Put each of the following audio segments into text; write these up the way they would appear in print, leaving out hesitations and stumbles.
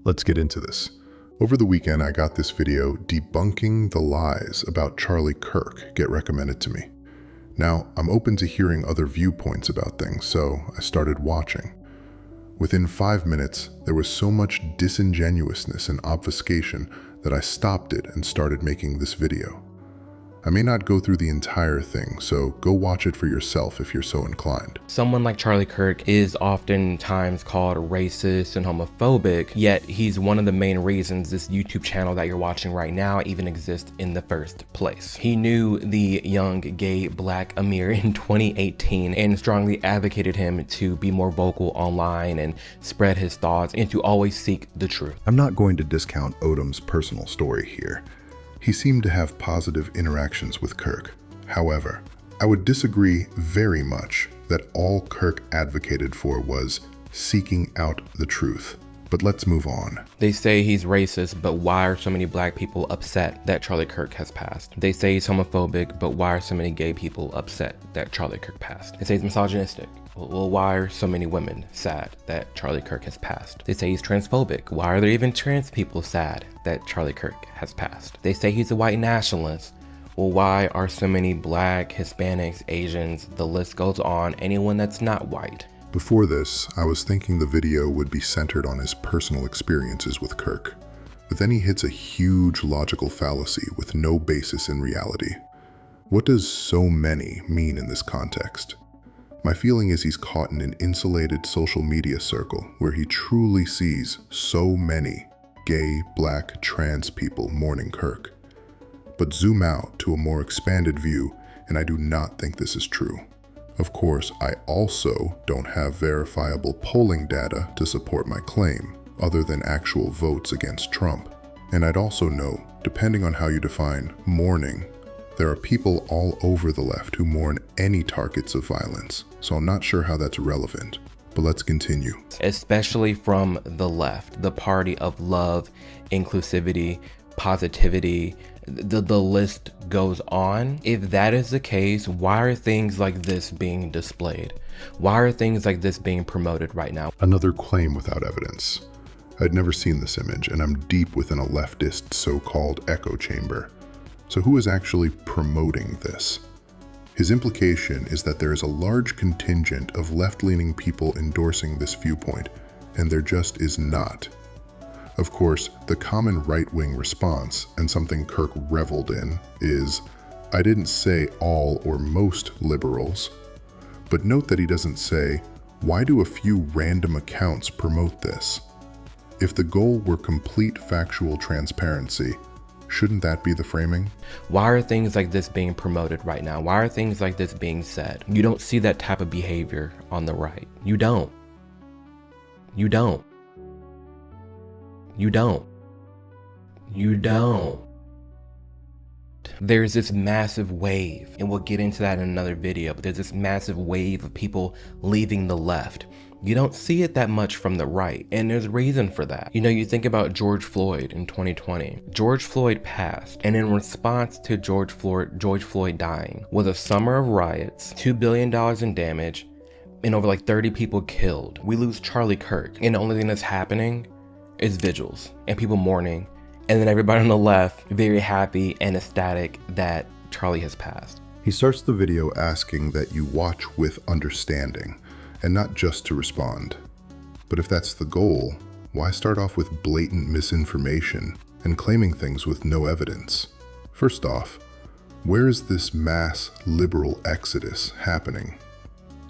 Let's get into this. Over the weekend, I got this video, Debunking the Lies about Charlie Kirk, get recommended to me. Now, I'm open to hearing other viewpoints about things, so I started watching. Within 5 minutes, there was so much disingenuousness and obfuscation that I stopped it and started making this video. I may not go through the entire thing, so go watch it for yourself if you're so inclined. Someone like Charlie Kirk is oftentimes called racist and homophobic, yet he's one of the main reasons this YouTube channel that you're watching right now even exists in the first place. He knew the young gay black Amir in 2018 and strongly advocated him to be more vocal online and spread his thoughts and to always seek the truth. I'm not going to discount Odom's personal story here. He seemed to have positive interactions with Kirk. However, I would disagree very much that all Kirk advocated for was seeking out the truth. But let's move on. They say he's racist, but why are so many black people upset that Charlie Kirk has passed? They say he's homophobic, but why are so many gay people upset that Charlie Kirk passed? They say he's misogynistic. Well, why are so many women sad that Charlie Kirk has passed? They say he's transphobic. Why are there even trans people sad that Charlie Kirk has passed? They say he's a white nationalist. Well, why are so many black, Hispanics, Asians, the list goes on, anyone that's not white? Before this, I was thinking the video would be centered on his personal experiences with Kirk. But then he hits a huge logical fallacy with no basis in reality. What does so many mean in this context? My feeling is he's caught in an insulated social media circle where he truly sees so many gay, black, trans people mourning Kirk. But zoom out to a more expanded view, and I do not think this is true. Of course, I also don't have verifiable polling data to support my claim, other than actual votes against Trump. And I'd also note, depending on how you define mourning, there are people all over the left who mourn any targets of violence, so I'm not sure how that's relevant. But let's continue. Especially from the left, the party of love, inclusivity, positivity, the list goes on. If that is the case, why are things like this being displayed? Why are things like this being promoted right now? Another claim without evidence. I'd never seen this image, and I'm deep within a leftist so-called echo chamber. So who is actually promoting this? His implication is that there is a large contingent of left-leaning people endorsing this viewpoint, and there just is not. Of course, the common right-wing response, and something Kirk reveled in, is, I didn't say all or most liberals. But note that he doesn't say, why do a few random accounts promote this? If the goal were complete factual transparency, shouldn't that be the framing? Why are things like this being promoted right now? Why are things like this being said? You don't see that type of behavior on the right. You don't. You don't. You don't. You don't. There's this massive wave, and we'll get into that in another video, but there's this massive wave of people leaving the left. You don't see it that much from the right, and there's reason for that. You know, you think about George Floyd in 2020. George Floyd passed, and in response to George Floyd dying was a summer of riots, $2 billion in damage, and over like 30 people killed. We lose Charlie Kirk, and the only thing that's happening is vigils and people mourning, and then everybody on the left very happy and ecstatic that Charlie has passed. He starts the video asking that you watch with understanding, and not just to respond. But if that's the goal, why start off with blatant misinformation and claiming things with no evidence? First off, where is this mass liberal exodus happening?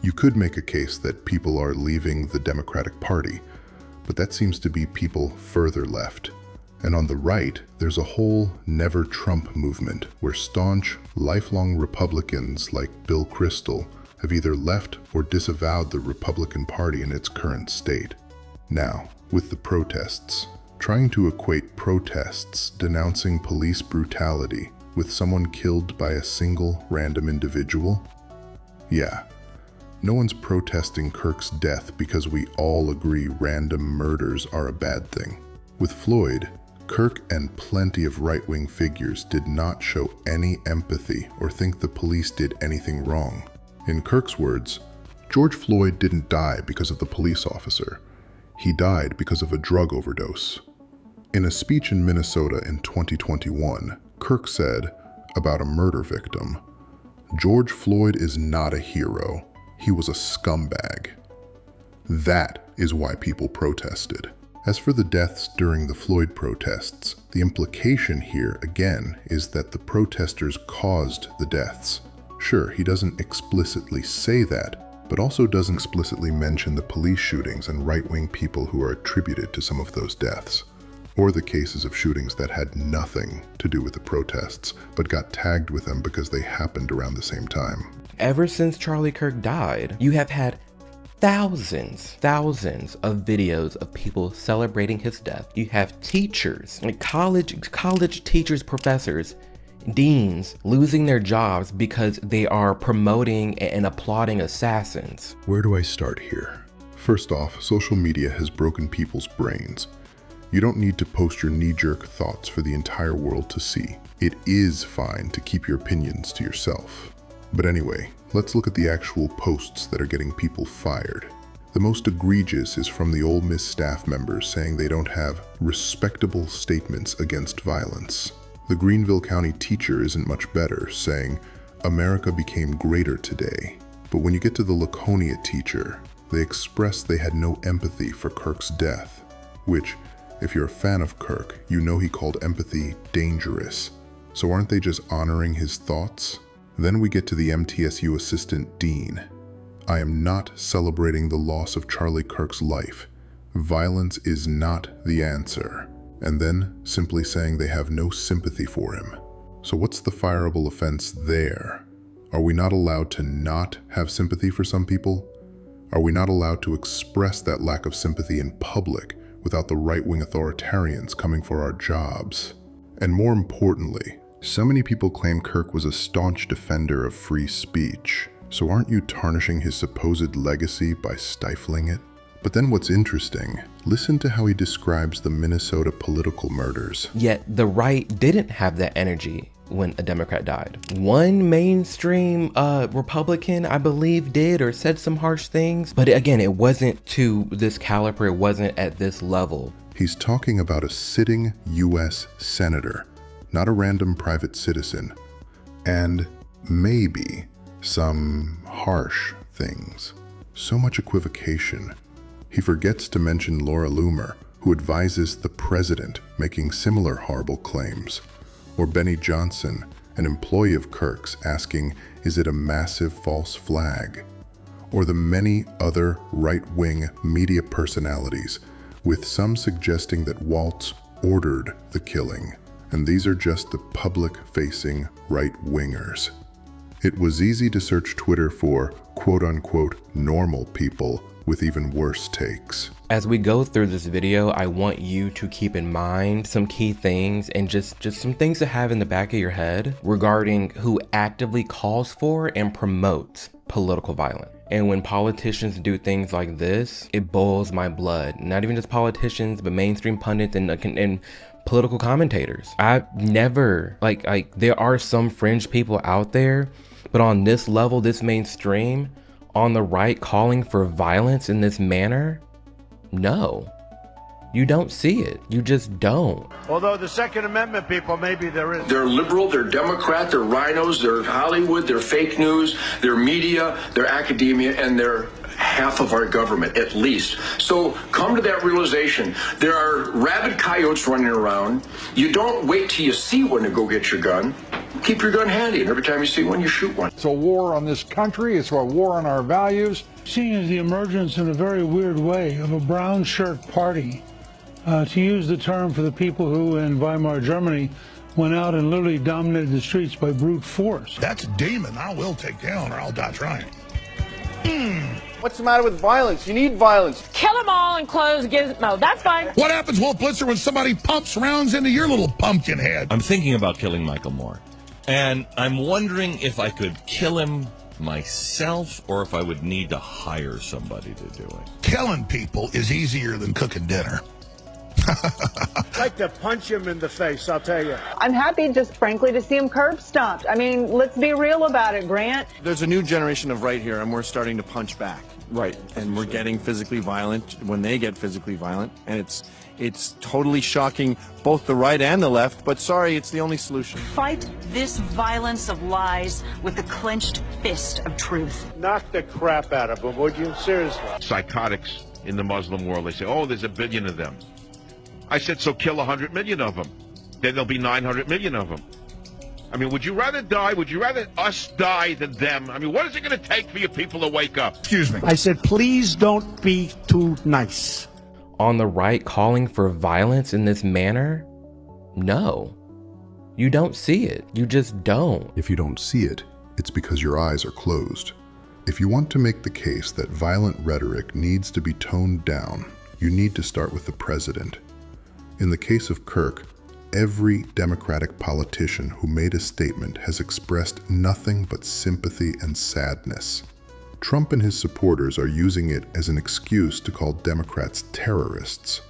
You could make a case that people are leaving the Democratic Party, but that seems to be people further left. And on the right, there's a whole Never Trump movement where staunch, lifelong Republicans like Bill Kristol have either left or disavowed the Republican Party in its current state. Now, with the protests, trying to equate protests denouncing police brutality with someone killed by a single random individual? Yeah, no one's protesting Kirk's death because we all agree random murders are a bad thing. With Floyd, Kirk and plenty of right-wing figures did not show any empathy or think the police did anything wrong. In Kirk's words, George Floyd didn't die because of the police officer. He died because of a drug overdose. In a speech in Minnesota in 2021, Kirk said about a murder victim, "George Floyd is not a hero. He was a scumbag." That is why people protested. As for the deaths during the Floyd protests, the implication here, again, is that the protesters caused the deaths. Sure, he doesn't explicitly say that, but also doesn't explicitly mention the police shootings and right-wing people who are attributed to some of those deaths, or the cases of shootings that had nothing to do with the protests, but got tagged with them because they happened around the same time. Ever since Charlie Kirk died, you have had thousands of videos of people celebrating his death. You have teachers, like college teachers, professors, deans losing their jobs because they are promoting and applauding assassins. Where do I start here? First off, social media has broken people's brains. You don't need to post your knee-jerk thoughts for the entire world to see. It is fine to keep your opinions to yourself. But anyway, let's look at the actual posts that are getting people fired. The most egregious is from the Ole Miss staff members saying they don't have respectable statements against violence. The Greenville County teacher isn't much better, saying, "America became greater today." But when you get to the Laconia teacher, they express they had no empathy for Kirk's death, which, if you're a fan of Kirk, you know he called empathy dangerous. So aren't they just honoring his thoughts? Then we get to the MTSU assistant dean. "I am not celebrating the loss of Charlie Kirk's life. Violence is not the answer." And then simply saying they have no sympathy for him. So what's the fireable offense there? Are we not allowed to not have sympathy for some people? Are we not allowed to express that lack of sympathy in public without the right-wing authoritarians coming for our jobs? And more importantly, so many people claim Kirk was a staunch defender of free speech. So aren't you tarnishing his supposed legacy by stifling it? But then what's interesting, listen to how he describes the Minnesota political murders. Yet the right didn't have that energy when a Democrat died. One mainstream Republican, I believe, did or said some harsh things. But again, it wasn't to this caliber. It wasn't at this level. He's talking about a sitting U.S. senator, not a random private citizen, and maybe some harsh things. So much equivocation. He forgets to mention Laura Loomer, who advises the president making similar horrible claims, or Benny Johnson, an employee of Kirk's, asking, "Is it a massive false flag?" Or the many other right-wing media personalities, with some suggesting that Waltz ordered the killing, and these are just the public-facing right-wingers. It was easy to search Twitter for quote-unquote normal people with even worse takes. As we go through this video, I want you to keep in mind some key things and just some things to have in the back of your head regarding who actively calls for and promotes political violence. And when politicians do things like this, it boils my blood. Not even just politicians, but mainstream pundits and political commentators. I've never, like there are some fringe people out there, but on this level, this mainstream, on the right calling for violence in this manner, no. You don't see it. You just don't. Although the Second Amendment people, maybe there is. They're liberal, they're Democrat, they're rhinos, they're Hollywood, they're fake news, they're media, they're academia, and they're half of our government, at least. So come to that realization. There are rabid coyotes running around. You don't wait till you see one to go get your gun. Keep your gun handy, and every time you see one, you shoot one. It's a war on this country. It's a war on our values. Seen as the emergence in a very weird way of a brown shirt party, to use the term for the people who in Weimar Germany went out and literally dominated the streets by brute force. That's a demon I will take down or I'll die trying. What's the matter with violence? You need violence. Kill them all and close Gizmo. That's fine. What happens, Wolf Blitzer, when somebody pumps rounds into your little pumpkin head? I'm thinking about killing Michael Moore. And I'm wondering if I could kill him myself or if I would need to hire somebody to do it. Killing people is easier than cooking dinner. I'd like to punch him in the face, I'll tell you. I'm happy just frankly to see him curb stomped. I mean, let's be real about it, Grant. There's a new generation of right here, and we're starting to punch back. Right, and we're getting physically violent when they get physically violent, and it's totally shocking both the right and the left, but sorry, it's the only solution. Fight this violence of lies with the clenched fist of truth. Knock the crap out of them, would you? Seriously. Psychotics in the Muslim world, they say, oh, there's 1 billion of them. I said, so kill 100 million of them. Then there'll be 900 million of them. I mean, would you rather die? Would you rather us die than them? I mean, what is it going to take for you people to wake up? Excuse me. I said, please don't be too nice. On the right calling for violence in this manner? No. You don't see it. You just don't. If you don't see it, it's because your eyes are closed. If you want to make the case that violent rhetoric needs to be toned down, you need to start with the president. In the case of Kirk, every Democratic politician who made a statement has expressed nothing but sympathy and sadness. Trump and his supporters are using it as an excuse to call Democrats terrorists.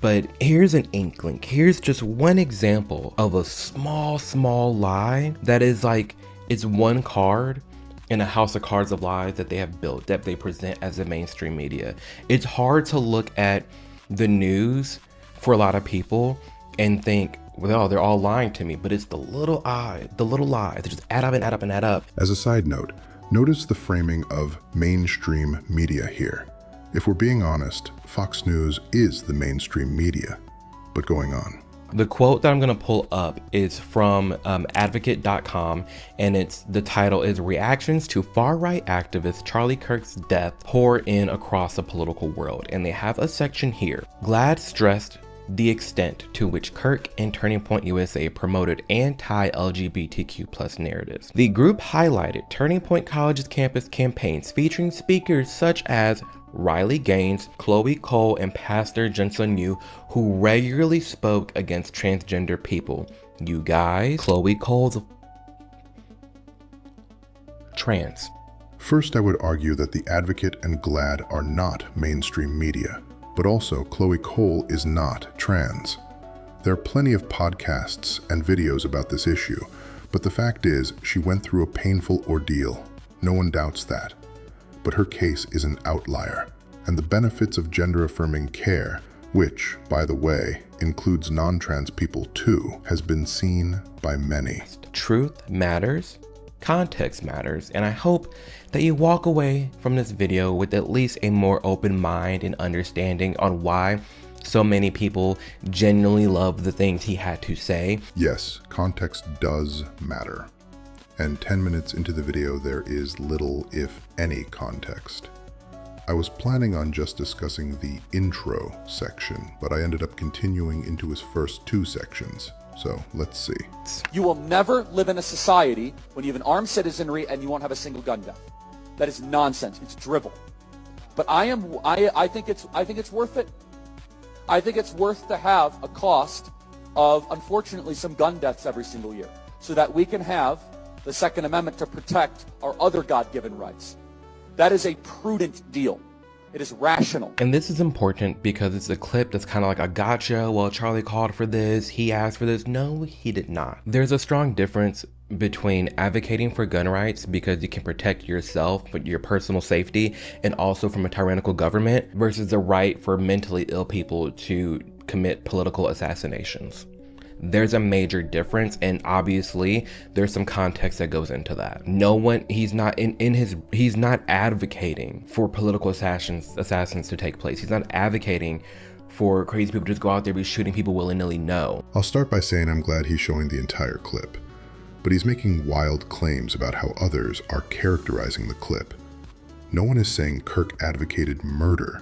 But here's an inkling. Here's just one example of a small lie that is like, it's one card in a house of cards of lies that they have built, that they present as the mainstream media. It's hard to look at the news for a lot of people and think, well, they're all lying to me, but it's the little lies that just add up and add up and add up. As a side note, notice the framing of mainstream media here. If we're being honest, Fox News is the mainstream media. But going on. The quote that I'm going to pull up is from advocate.com, and the title is "Reactions to Far-Right Activist Charlie Kirk's Death Pour In Across the Political World." And they have a section here. Glad stressed the extent to which Kirk and Turning Point USA promoted anti-LGBTQ+ narratives. The group highlighted Turning Point College's campus campaigns featuring speakers such as Riley Gaines, Chloe Cole, and Pastor Jensen Yu, who regularly spoke against transgender people. You guys, Chloe Cole's trans. First, I would argue that The Advocate and GLAAD are not mainstream media. But also, Chloe Cole is not trans. There are plenty of podcasts and videos about this issue, but the fact is, she went through a painful ordeal. No one doubts that. But her case is an outlier, and the benefits of gender-affirming care, which, by the way, includes non-trans people too, has been seen by many. Truth matters. Context matters, and I hope that you walk away from this video with at least a more open mind and understanding on why so many people genuinely love the things he had to say. Yes, context does matter. And 10 minutes into the video, there is little, if any, context. I was planning on just discussing the intro section, but I ended up continuing into his first 2 sections. So let's see. You will never live in a society when you have an armed citizenry and you won't have a single gun death. That is nonsense. It's drivel. But I think it's worth it. I think it's worth to have a cost of, unfortunately, some gun deaths every single year, so that we can have the Second Amendment to protect our other God-given rights. That is a prudent deal. It is rational. And this is important because it's a clip that's kind of like a gotcha. Well, Charlie called for this. He asked for this. No, he did not. There's a strong difference between advocating for gun rights because you can protect yourself, but your personal safety, and also from a tyrannical government, versus the right for mentally ill people to commit political assassinations. There's a major difference, and obviously there's some context that goes into that. He's not advocating for political assassins to take place. He's not advocating for crazy people to just go out there and be shooting people willy-nilly. No. I'll start by saying I'm glad he's showing the entire clip, but he's making wild claims about how others are characterizing the clip. No one is saying Kirk advocated murder,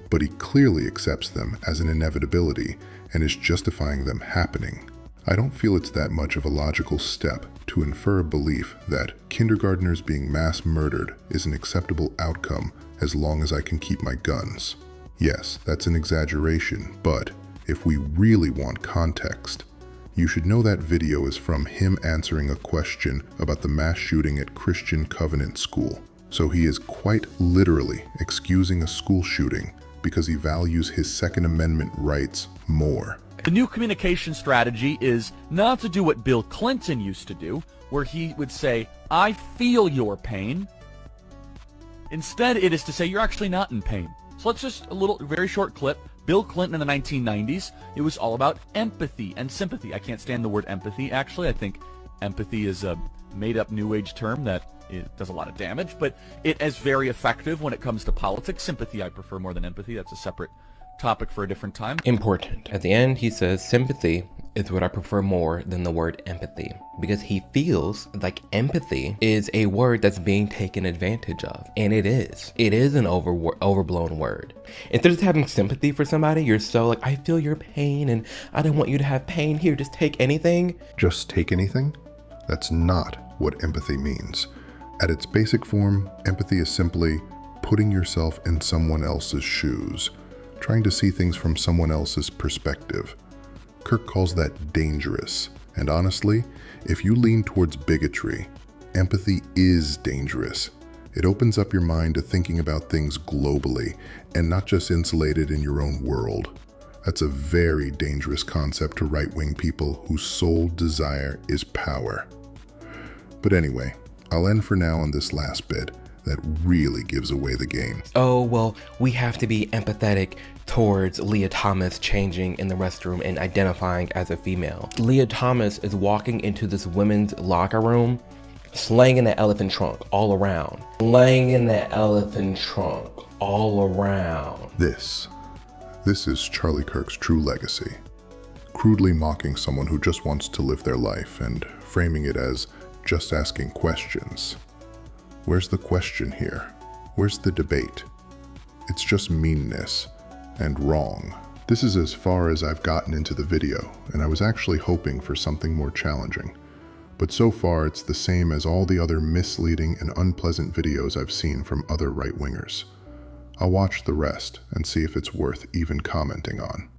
but he clearly accepts them as an inevitability and is justifying them happening. I don't feel it's that much of a logical step to infer a belief that kindergartners being mass murdered is an acceptable outcome as long as I can keep my guns. Yes, that's an exaggeration, but if we really want context, you should know that video is from him answering a question about the mass shooting at Christian Covenant School. So he is quite literally excusing a school shooting because he values his Second Amendment rights more. The new communication strategy is not to do what Bill Clinton used to do, where he would say, I feel your pain. Instead, it is to say you're actually not in pain. So let's just, very short clip. Bill Clinton in the 1990s, it was all about empathy and sympathy. I can't stand the word empathy, actually. I think empathy is a made-up New Age term that it does a lot of damage, but it is very effective when it comes to politics. Sympathy I prefer more than empathy. That's a separate topic for a different time. Important. At the end, he says, sympathy is what I prefer more than the word empathy, because he feels like empathy is a word that's being taken advantage of. And it is. It is an overblown word. Instead of having sympathy for somebody, you're so like, I feel your pain and I don't want you to have pain. Here, just take anything. Just take anything? That's not what empathy means. At its basic form, empathy is simply putting yourself in someone else's shoes, trying to see things from someone else's perspective. Kirk calls that dangerous, and honestly, if you lean towards bigotry, empathy is dangerous. It opens up your mind to thinking about things globally, and not just insulated in your own world. That's a very dangerous concept to right-wing people whose sole desire is power. But anyway, I'll end for now on this last bit that really gives away the game. Oh, well, we have to be empathetic towards Leah Thomas changing in the restroom and identifying as a female. Leah Thomas is walking into this women's locker room, slanging the elephant trunk all around. Slanging the elephant trunk all around. This is Charlie Kirk's true legacy. Crudely mocking someone who just wants to live their life and framing it as just asking questions. Where's the question here? Where's the debate? It's just meanness and wrong. This is as far as I've gotten into the video, and I was actually hoping for something more challenging. But so far, it's the same as all the other misleading and unpleasant videos I've seen from other right-wingers. I'll watch the rest and see if it's worth even commenting on.